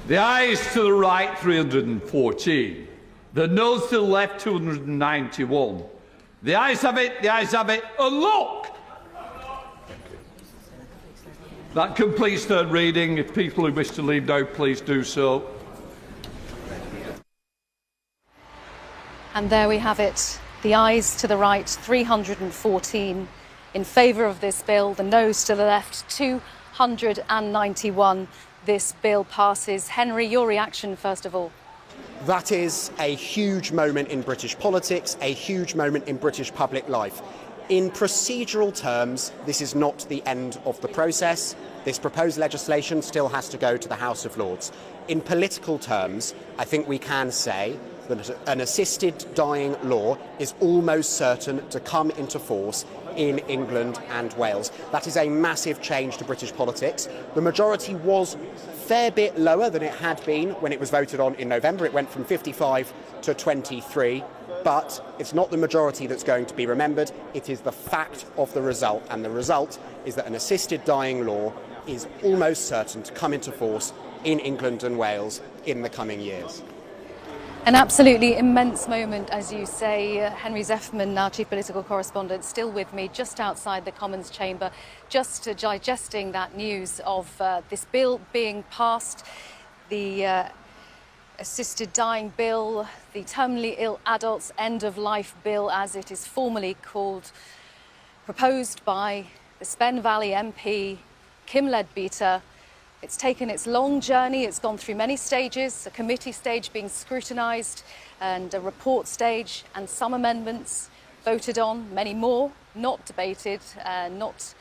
The ayes to the right, 314. The noes to the left, 291. The ayes have it, and look! That completes third reading. If people who wish to leave now, please do so. And there we have it. The ayes to the right, 314 in favour of this bill. The noes to the left, 291. This bill passes. Henry, your reaction first of all. That is a huge moment in British politics, a huge moment in British public life. In procedural terms, this is not the end of the process. This proposed legislation still has to go to the House of Lords. In political terms, I think we can say that an assisted dying law is almost certain to come into force in England and Wales. That is a massive change to British politics. The majority was a fair bit lower than it had been when it was voted on in November. It went from 55 to 23. But it's not the majority that's going to be remembered. It is the fact of the result. And the result is that an assisted dying law is almost certain to come into force in England and Wales in the coming years. An absolutely immense moment, as you say. Henry Zeffman, our chief political correspondent, still with me just outside the Commons chamber, just digesting that news of this bill being passed, the assisted dying bill, the terminally ill adults end of life bill, as it is formally called, proposed by the Spen Valley MP, Kim Leadbeater. It's taken its long journey, it's gone through many stages, a committee stage being scrutinised and a report stage, and some amendments voted on, many more not debated, not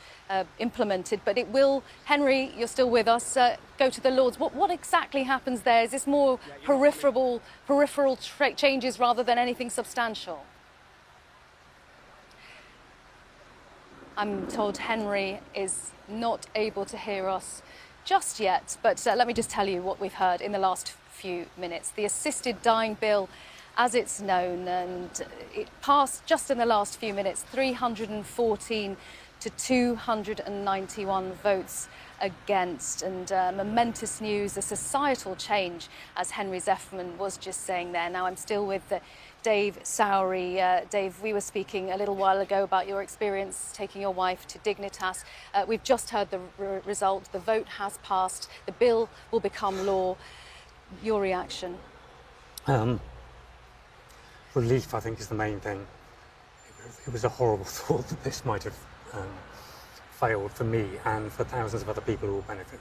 implemented, but it will, Henry, you're still with us, go to the Lords. What exactly happens there? Is this more peripheral changes rather than anything substantial? I'm told Henry is not able to hear us just yet, but let me just tell you what we've heard in the last few minutes. The assisted dying bill, as it's known, and it passed just in the last few minutes, 314 to 291 votes against, and momentous news, a societal change, as Henry Zeffman was just saying there. Now I'm still with Dave Sowry. Dave, we were speaking a little while ago about your experience taking your wife to Dignitas. We've just heard the result. The vote has passed. The bill will become law. Your reaction? Relief, I think, is the main thing. It was a horrible thought that this might have failed for me and for thousands of other people who will benefit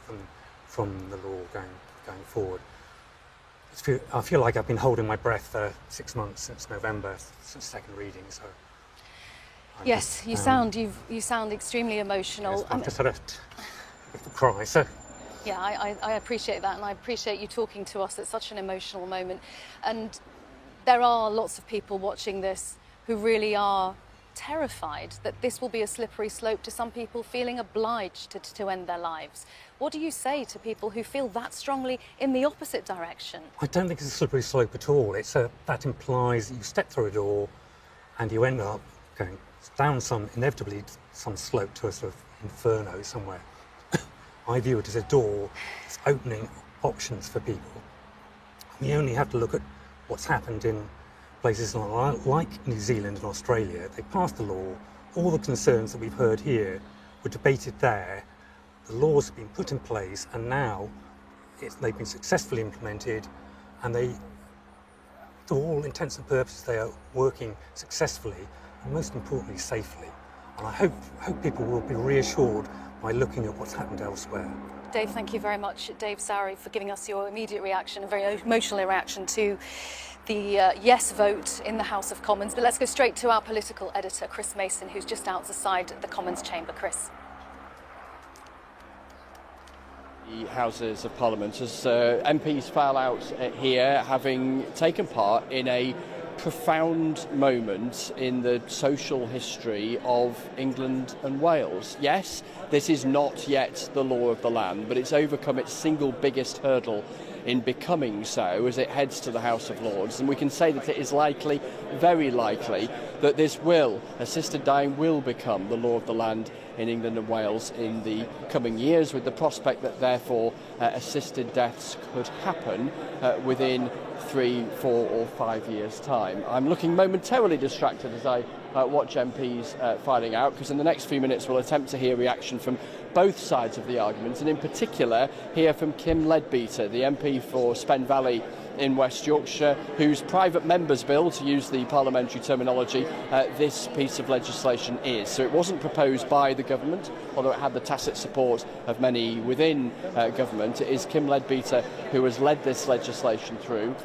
from the law going forward. I feel like I've been holding my breath for 6 months since November, since second reading. So yes, you sound extremely emotional. Yes, I've just had a cry. So yeah, I appreciate that, and I appreciate you talking to us at such an emotional moment. And there are lots of people watching this who really are terrified that this will be a slippery slope to some people feeling obliged to end their lives. What do you say to people who feel that strongly in the opposite direction? I don't think it's a slippery slope at all. That implies you step through a door and you end up going down inevitably some slope to a sort of inferno somewhere. I view it as a door that's opening options for people. We only have to look at what's happened in places like New Zealand and Australia. They passed the law. All the concerns that we've heard here were debated there. The laws have been put in place, and now they've been successfully implemented, and to all intents and purposes, they are working successfully and, most importantly, safely. And I hope people will be reassured by looking at what's happened elsewhere. Dave, thank you very much, Dave Sowry, for giving us your immediate reaction, a very emotional reaction to the yes vote in the House of Commons. But let's go straight to our political editor, Chris Mason, who's just outside the Commons chamber. Chris. The Houses of Parliament, as MPs file out here, having taken part in a profound moment in the social history of England and Wales. Yes, this is not yet the law of the land, but it's overcome its single biggest hurdle in becoming so as it heads to the House of Lords, and we can say that it is likely, very likely, that this assisted dying will become the law of the land in England and Wales in the coming years, with the prospect that therefore assisted deaths could happen within 3, 4 or 5 years' time. I'm looking momentarily distracted as I watch MPs filing out, because in the next few minutes we'll attempt to hear reaction from both sides of the argument, and in particular hear from Kim Leadbeater, the MP for Spen Valley in West Yorkshire, whose private member's bill, to use the parliamentary terminology, this piece of legislation is. So it wasn't proposed by the government, although it had the tacit support of many within government. It is Kim Leadbeater who has led this legislation through.